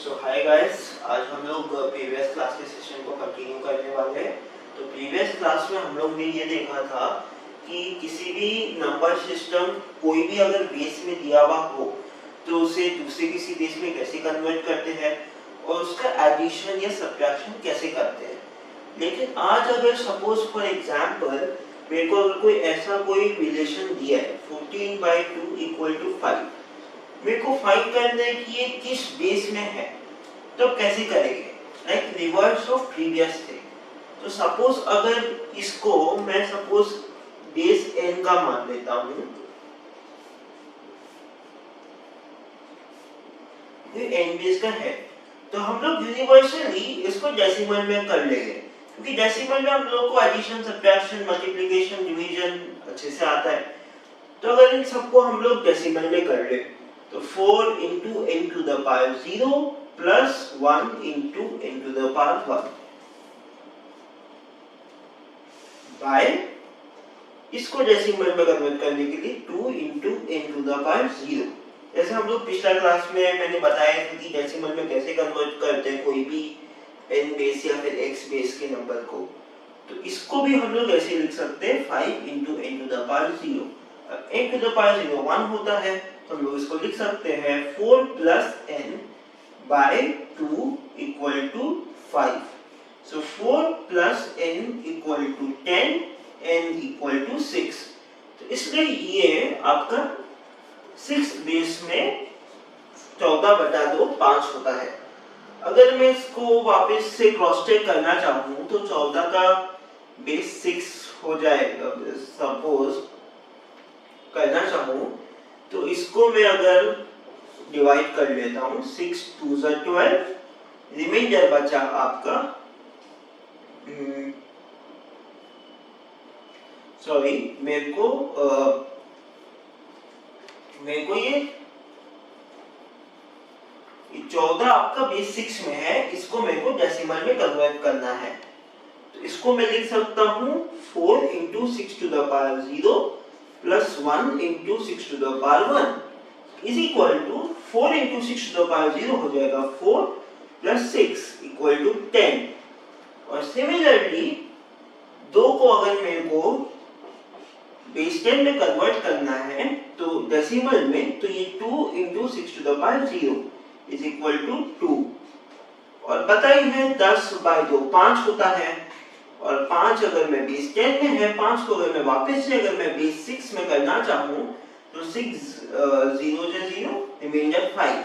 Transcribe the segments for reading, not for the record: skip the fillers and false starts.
सो hi guys, आज हम लोग प्रीवियस क्लास के सेशन को कंटिन्यू करने वाले हैं। तो प्रीवियस क्लास में हम लोग ने ये देखा था कि किसी भी नंबर सिस्टम कोई भी अगर बेस में दिया हुआ हो तो उसे दूसरे किसी बेस में कैसे कन्वर्ट करते हैं और उसका एडिशन या सब्ट्रैक्शन कैसे करते हैं। लेकिन आज अगर सपोज फॉर एग्जांपल मेरे को अगर कोई ऐसा कोई रिलेशन दिया है 14/2 = 5, मेरे को फाइंड करना है कि ये किस बेस में है, तो कैसे करेंगे, like reverse of previous thing. तो सपोज अगर इसको मैं सपोज बेस n का मान लेता हूँ, ये n बेस का है, तो हम लोग यूनिवर्सली इसको डेसिमल में कर लेंगे, क्योंकि डेसिमल में हम लोग को एडिशन, सब्ट्रैक्शन, मल्टीप्लिकेशन, डिवीजन अच्छे से आता है। तो अगर इन सबको हम लोग डेसिमल में कर ले तो 4 × n⁻0 प्लस 1 × n⁻1 बाय इसको डेसिमल में कन्वर्ट करने के लिए 2 × n⁻0। जैसे हम लोग पिछला क्लास में मैंने बताया था कि डेसिमल में कैसे कन्वर्ट करते हैं कोई भी n बेस या फिर x बेस के नंबर को। तो इसको भी हम लोग ऐसे लिख सकते हैं 5 × n⁻0। अब n⁻0 1 होता है तो हम लोग इसको लिख सकते हैं 4 + n by 2 = 5। So 4 + n = 10, n = 6। तो इसलिए ये आपका 6 बेस में 14/2 5 होता है। अगर मैं इसको वापस से क्रॉस चेक करना चाहूँ तो 14 का बेस 6 हो जाएगा। सपोज करना चाहूँ तो इसको मैं अगर डिवाइड कर लेता हूँ, 6 2 = 12, रिमाइंडर बचा आपका मेरे को ये 14 आपका बेस 6 में है, इसको मेरे को डेसिमल में कन्वर्ट करना है। तो इसको मैं लिख सकता हूँ 4 × 6⁻0 प्लस 1 × 6⁻1 is equal to 4 × 6⁻0 हो जाएगा 4 + 6 = 10। और सिमिलरली 2 को अगर मेरे को बेस 10 में कन्वर्ट करना है तो डेसिमल में, तो ये 2 × 6⁻0 is equal to 2। और पता ही है 10/2 5 होता है, और 5 अगर मैं बेस 10 में है, 5 को अगर मैं वापस से अगर मैं बेस 6 में करना चाहूँ तो 6 0 × 0 रिमाइंडर 5,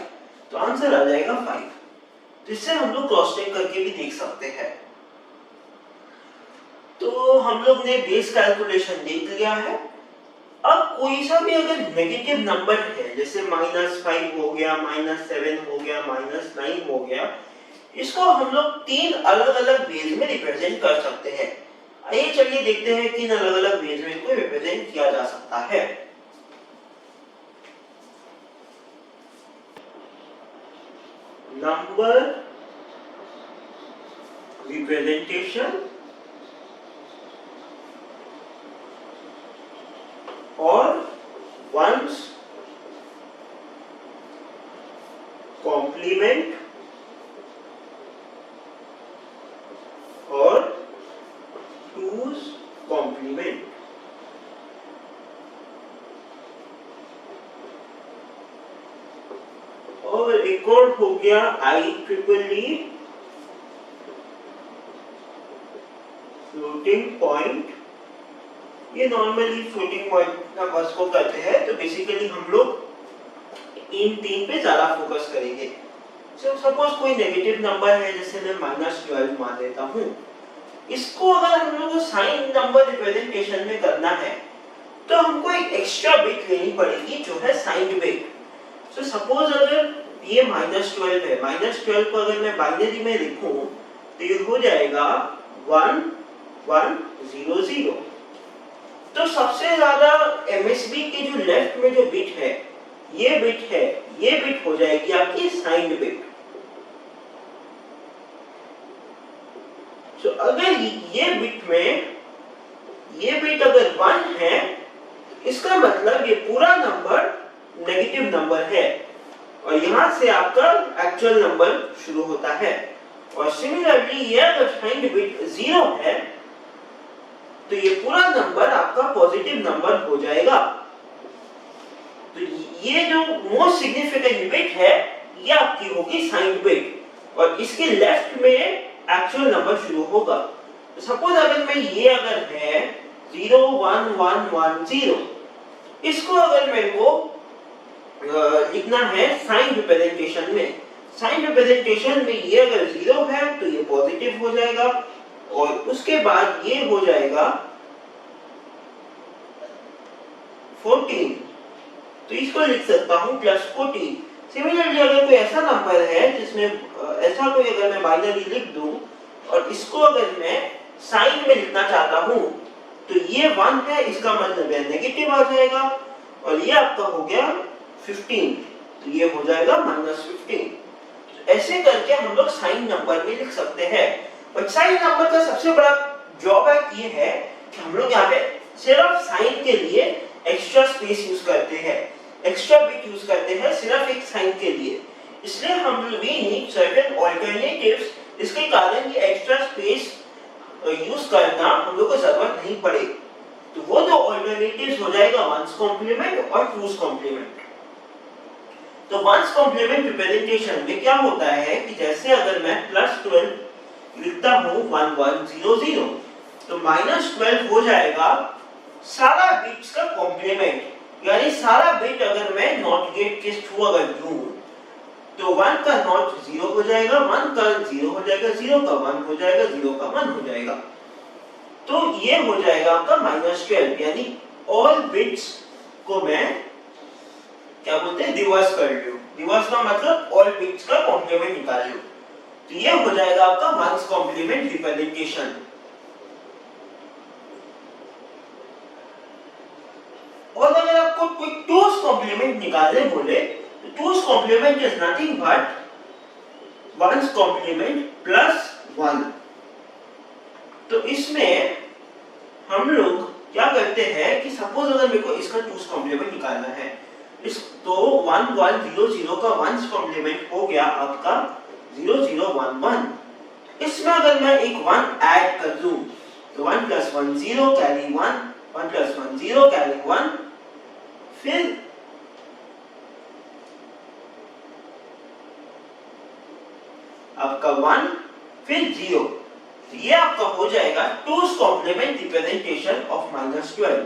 तो आंसर आ जाएगा 5। तो इससे हम लोग क्रॉस चेक करके भी देख सकते हैं। तो हम लोग ने बेस कैलकुलेशन देख लिया है। अब कोई सा भी अगर नेगेटिव नंबर है, जैसे -5 हो गया, -7 हो गया, -9 हो गया, इसको हम लोग 3 अलग-अलग वेज में रिप्रेजेंट कर सकते हैं। आइए चलिए देखते हैं किन अलग-अलग वेज में इसको रिप्रेजेंट किया जा सकता है। नंबर रिप्रेजेंटेशन और वंस कॉम्प्लीमेंट और टूज कॉम्प्लीमेंट। और एक और हो गया IEEE फ्लोटिंग पॉइंट। ये नॉर्मली फ्लोटिंग पॉइंट नंबर्स को करते हैं, तो बेसिकली हम लोग इन 3 पे ज्यादा फोकस करेंगे। सपोज कोई नेगेटिव नंबर है, जैसे मैं -12 मान लेता हूँ, इसको अगर हम लोग को साइन नंबर रिप्रेजेंटेशन में करना है तो हमको एक एक्स्ट्रा बिट लेनी पड़ेगी जो है साइंड बिट। सो सपोज अगर ये -12 है, -12 को अगर मैं बाइनरी में लिखूं तो ये हो जाएगा 1 1 0 0। तो सबसे ज्यादा MSB के जो लेफ्ट में जो बिट है, ये बिट हो जाएगी आपकी साइंड बिट। तो अगर ये बिट अगर 1 है, इसका मतलब ये पूरा नंबर नेगेटिव नंबर है। और यहाँ से आपका एक्चुअल नंबर शुरू होता है। और सिमिलरली ये अगर साइंड बिट 0 है तो ये पूरा नंबर आपका पॉजिटिव नंबर हो जाएगा। तो ये जो मोस्ट सिग्निफिकेंट बिट है ये आपकी होगी साइंड बिट और इसके लेफ्ट में एक्चुअल नंबर शुरू होगा। तो सपोज अगर मैं ये अगर है 0 1 1 1 0, इसको अगर मेरे को लिखना है साइन रिप्रेजेंटेशन में, साइन रिप्रेजेंटेशन में ये अगर 0 है तो ये पॉजिटिव हो जाएगा और उसके बाद ये हो जाएगा 14, तो इसको लिख सकता हूँ +14। सिमिलरली अगर कोई ऐसा नंबर है जिसमें ऐसा कोई अगर मैं बाइनरी लिख दूं और इसको अगर मैं साइन में लिखना चाहता हूँ तो ये 1 है, इसका मतलब है नेगेटिव आ जाएगा और ये आपका हो गया 15, तो ये हो जाएगा -15। तो ऐसे करके हम लोग साइन नंबर में लिख सकते हैं। और साइन नंबर का सबसे बड़ा ड्रॉबैक ये है कि हम लोग यहाँ पे सिर्फ साइन के लिए एक्स्ट्रा स्पेस यूज करते हैं, एक्स्ट्रा बिट यूज करते हैं सिर्फ एक साइन के लिए, इसलिए हम वी नीड सर्टेन अल्टरनेटिव्स। इसके कारण ये एक्स्ट्रा स्पेस यूज करना हम लोग को जरूरत नहीं पड़े। तो वो जो अल्टरनेटिव्स हो जाएगा वंस कॉम्प्लीमेंट और टूस कॉम्प्लीमेंट। तो वंस कॉम्प्लीमेंट रिप्रेजेंटेशन में क्या होता है कि जैसे अगर मैं +12 लिखता हूँ 1 1 0 0, तो -12 हो जाएगा सारा बिट्स का कॉम्प्लीमेंट, यानी सारा बिट अगर मैं नॉट गेट के थ्रू अगर दूं तो 1 का नॉट 0 हो जाएगा, 1 का 0 हो जाएगा, 0 का 1 हो जाएगा, 0 का 1 हो जाएगा। तो ये हो जाएगा आपका -12, यानी ऑल बिट्स को मैं क्या बोलते हैं रिवर्स कर लूं। रिवर्स का मतलब ऑल बिट्स का कॉम्प्लीमेंट निकाल लूं, तो ये हो जाएगा आपका वंस कॉम्प्लीमेंट रिप्रेजेंटेशन। और अगर आपको कोई टूस कॉम्प्लीमेंट निकालने बोले तो two's complement is nothing but one's complement +1। तो इसमें हम लोग क्या करते हैं कि सपोज अगर मेरे को इसका टूस कॉम्प्लीमेंट निकालना है, इस तो 1 1 0 0 का वंस कॉम्प्लीमेंट हो गया आपका 0 0 1 1। इसमें अगर मैं एक 1 ऐड कर दूं तो 1 + 1 0 कैरी 1, 1 + 1 0 कैरी 1, फिर आपका 1 फिर 0, तो ये आपका हो जाएगा टूस कॉम्प्लीमेंट रिप्रेजेंटेशन ऑफ -12।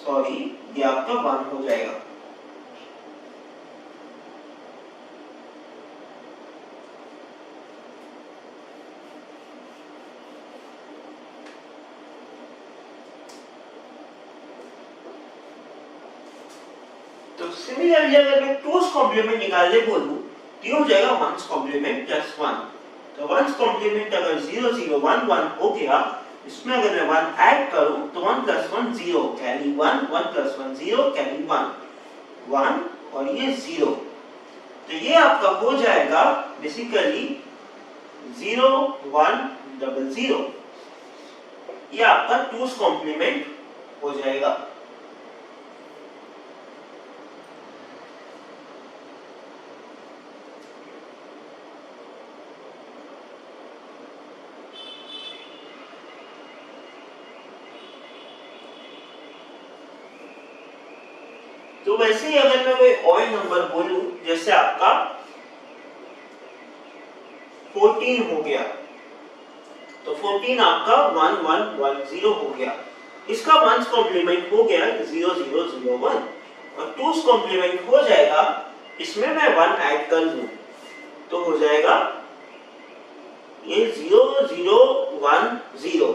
सॉरी, ये आपका 1 हो जाएगा। तो सिमिलरली अगर मैं टूस कॉम्प्लीमेंट निकालने बोलूं तो ये हो जाएगा वंस कॉम्प्लीमेंट +1। तो वंस कॉम्प्लीमेंट अगर 0 0 1 1 हो गया, इसमें अगर मैं 1 ऐड करूं तो 1 + 1 0 कैरी 1, 1 + 1 0 कैरी 1, 1 और ये 0, तो ये आपका हो जाएगा बेसिकली 0 1 0 0। ये आपका टूस कॉम्प्लीमेंट हो जाएगा। तो वैसे ही अगर मैं कोई और नंबर बोलूं, जैसे आपका 14 हो गया, तो 14 आपका 1 1 1 0 हो गया, इसका वंस कॉम्प्लीमेंट हो गया 0 0 0 1 और टूस कॉम्प्लीमेंट हो जाएगा, इसमें मैं 1 ऐड कर दूं तो हो जाएगा ये 0 0 1 0,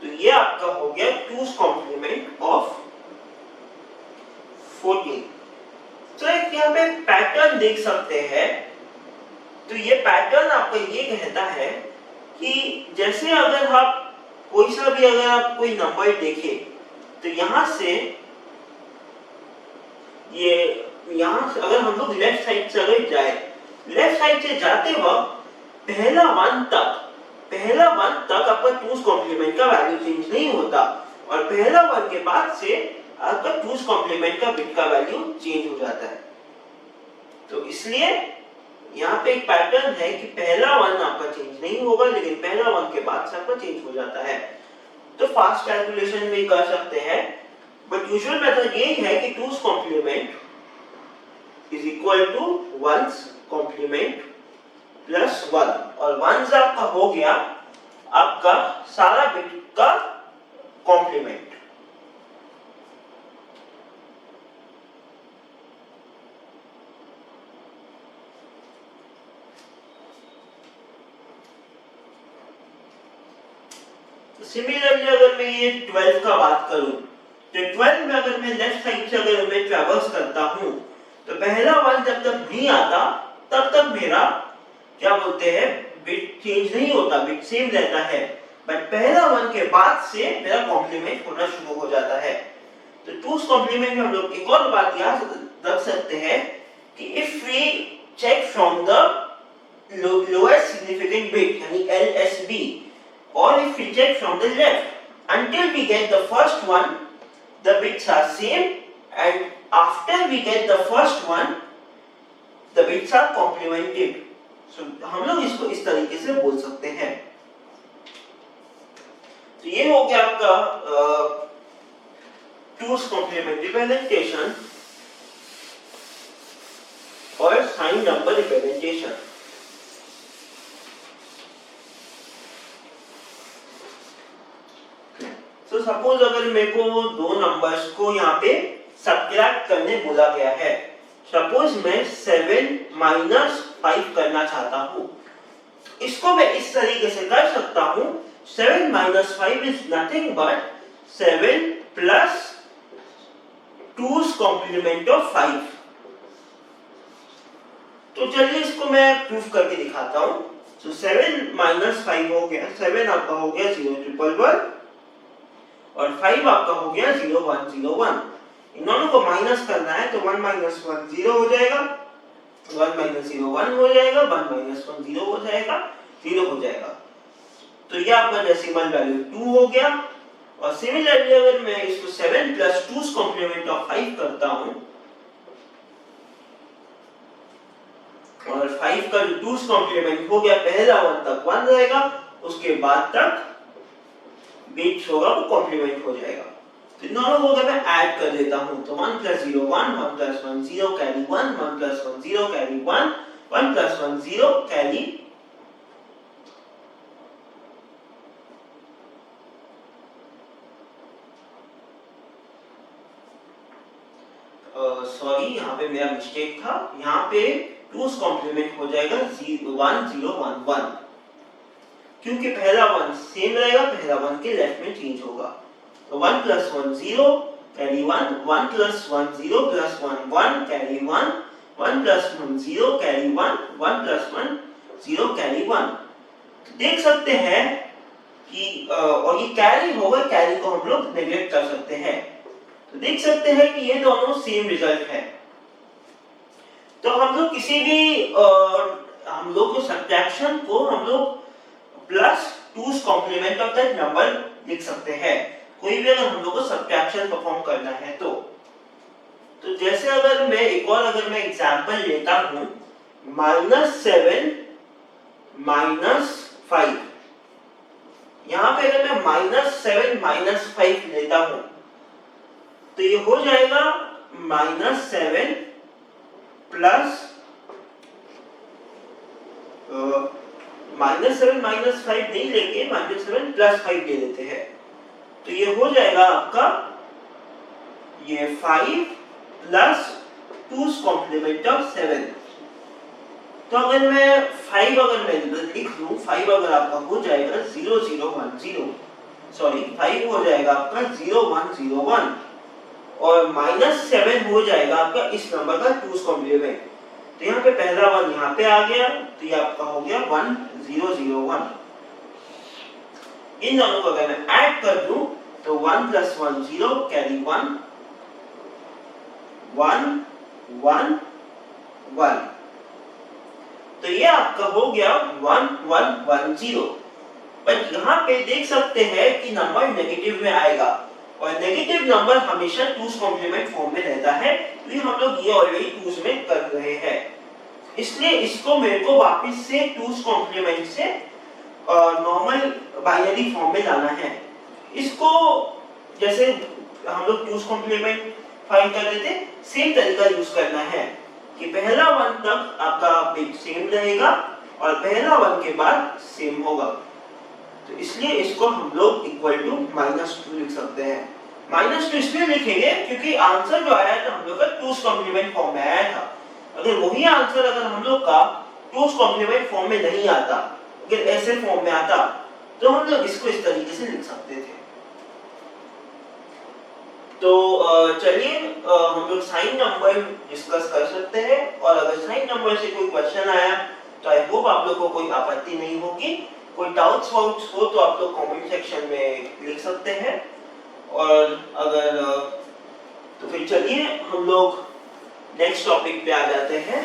तो ये आपका हो गया टूस कॉम्प्लीमेंट ऑफ 14। तो एक यहाँ पे पैटर्न देख सकते हैं। तो ये पैटर्न आपका ये कहता है कि जैसे अगर आप कोई सा भी अगर आप कोई नंबर देखें तो यहाँ से ये यहाँ से अगर हम लोग लेफ्ट साइड से अगर जाए, लेफ्ट साइड से जाते वक्त पहला 1 तक आपका टूस कॉम्प्लीमेंट का वैल्यू चेंज नहीं होता और पहला 1 के बाद से आपका टूज कॉम्प्लीमेंट का बिट का वैल्यू चेंज हो जाता है। तो इसलिए यहाँ पे एक पैटर्न है कि पहला वन आपका चेंज नहीं होगा, लेकिन पहला वन के बाद से आपका चेंज हो जाता है। तो फास्ट कैलकुलेशन भी कर सकते हैं, बट यूजुअल मेथड ये है कि two's complement is equal to one's complement plus one, और वंस आपका हो गया आपका सारा बिट का कॉम्प्लीमेंट। सिमिलरली अगर मैं ये 12 का बात करूं, तो 12 में अगर मैं लेफ्ट साइड से अगर मैं ट्रैवर्स करता हूं, तो पहला वन जब तक नहीं आता तब तक मेरा क्या बोलते हैं बिट चेंज नहीं होता, बिट सेम रहता है, बट पहला वन के बाद से मेरा कॉम्प्लीमेंट होना शुरू हो जाता है। तो टूज कॉम्प्लीमेंट में हम लोग एक और बात याद रख सकते हैं कि if we check from the lowest significant bit यानी LSB, or if we check from the left until we get the first one, the bits are same, and after we get the first one the bits are complemented. So हम लोग इसको इस तरीके से बोल सकते हैं। तो ये हो गया आपका टूज कॉम्प्लीमेंट रिप्रेजेंटेशन और साइन नंबर रिप्रेजेंटेशन। तो सपोज अगर मेरे को दो नंबर्स को यहाँ पे सब्ट्रैक्ट करने बोला गया है, सपोज मैं 7 माइनस 5 करना चाहता हूँ, इसको मैं इस तरीके से कर सकता हूँ 7 minus 5 is nothing but 7 plus 2's complement of 5। तो चलिए इसको मैं प्रूफ करके दिखाता हूँ। तो 7 माइनस 5 हो गया, 7 आपका हो गया 0 ट्रिपल 1 और 5 आपका हो गया 0 1 0 1। इन दोनों को माइनस करना है तो 1 माइनस 1 0 हो जाएगा, 1 माइनस 0 1 हो जाएगा, 1 माइनस 1 0 हो जाएगा, 0 हो जाएगा। तो ये आपका डेसिमल वैल्यू 2 हो गया। और सिमिलरली अगर मैं इसको 7 प्लस 2's कॉम्प्लीमेंट ऑफ 5 करता हूं, और 5 का 2's कॉम्प्लीमेंट हो गया, पहला 1 तक 1 रहेगा, उसके बाद तक बिट्स होगा वो कॉम्प्लीमेंट हो जाएगा। तो इन दोनों को अगर मैं ऐड कर देता हूं तो 1 plus 0 1, 1 plus 1 0 carry 1, 1 plus 1 0 carry 1, 1 plus 1 0 carry sorry यहाँ पे मेरा मिस्टेक था, यहाँ पे 2's कॉम्प्लीमेंट हो जाएगा 0 1 0 1 1, क्योंकि पहला 1 सेम रहेगा, पहला 1 के लेफ्ट में चेंज होगा। तो 1 plus 1 0 carry 1, 1 plus 1 0 plus 1 1 carry 1, 1 plus 1 0 carry 1, 1 plus 1 0 carry 1। तो देख सकते हैं कि और ये कैरी होगा, कैरी को हम लोग नेगलेक्ट कर सकते हैं। तो देख सकते हैं कि ये दोनों सेम रिजल्ट है। तो हम लोग किसी भी हम लोग सब्ट्रैक्शन को हम लोग plus 2's complement of that number लिख सकते हैं, कोई भी अगर हम लोग को सब्ट्रैक्शन परफॉर्म करना है तो जैसे अगर मैं एक और अगर मैं एग्जांपल लेता हूं -7 -5, यहां पे अगर मैं -7 -5 लेता हूं तो ये हो जाएगा -7 प्लस -7 -5 नहीं लेके -7 प्लस 5 ले लेते हैं। तो ये हो जाएगा आपका ये 5 प्लस 2's कॉम्प्लीमेंट ऑफ 7। तो अगर मैं 5 अगर मैं लिख दूं, 5 अगर आपका हो जाएगा 0 0 1 0, सॉरी 5 हो जाएगा आपका 0 1 0 1 और -7 हो जाएगा आपका इस नंबर का 2's कॉम्प्लीमेंट। तो यहाँ पे पहला 1 यहाँ पे आ गया, तो ये आपका हो गया 1 0 0 1। इन दोनों को अगर मैं ऐड कर दूं तो 1 प्लस 1 0 कैरी 1 1 1 1। तो ये आपका हो गया 1 1 1 0। बट यहाँ पे देख सकते हैं कि नंबर नेगेटिव में आएगा, और नेगेटिव नंबर हमेशा टूज कॉम्प्लीमेंट फॉर्म में रहता है, ये हम लोग ये ऑलरेडी टूज में कर रहे हैं, इसलिए इसको मेरे को वापस से टूज कॉम्प्लीमेंट से नॉर्मल बाइनरी फॉर्म में लाना है। इसको जैसे हम लोग टूज कॉम्प्लीमेंट फाइंड कर रहे थे, सेम तरीका यूज करना है कि पहला वन तक आपका बिट सेम रहेगा और पहला वन के बाद सेम होगा, तो इसलिए इसको हम लोग इक्वल टू -2 लिख सकते हैं। -2 इसलिए लिखेंगे क्योंकि आंसर जो आया था हम लोग का टूज कॉम्प्लीमेंट फॉर्म में आया था। अगर वही आंसर अगर हम लोग का टूज कॉम्प्लीमेंट फॉर्म में नहीं आता, अगर ऐसे फॉर्म में आता, तो हम लोग इसको इस तरीके से लिख सकते थे। तो चलिए हम लोग साइन नंबर डिस्कस कर सकते हैं, और अगर साइन नंबर से कोई क्वेश्चन आया तो आई होप आप लोग को कोई आपत्ति नहीं होगी। कोई डाउट्स हो तो आप लोग कमेंट सेक्शन में लिख सकते हैं, और अगर तो फिर चलिए हम लोग नेक्स्ट टॉपिक पे आ जाते हैं।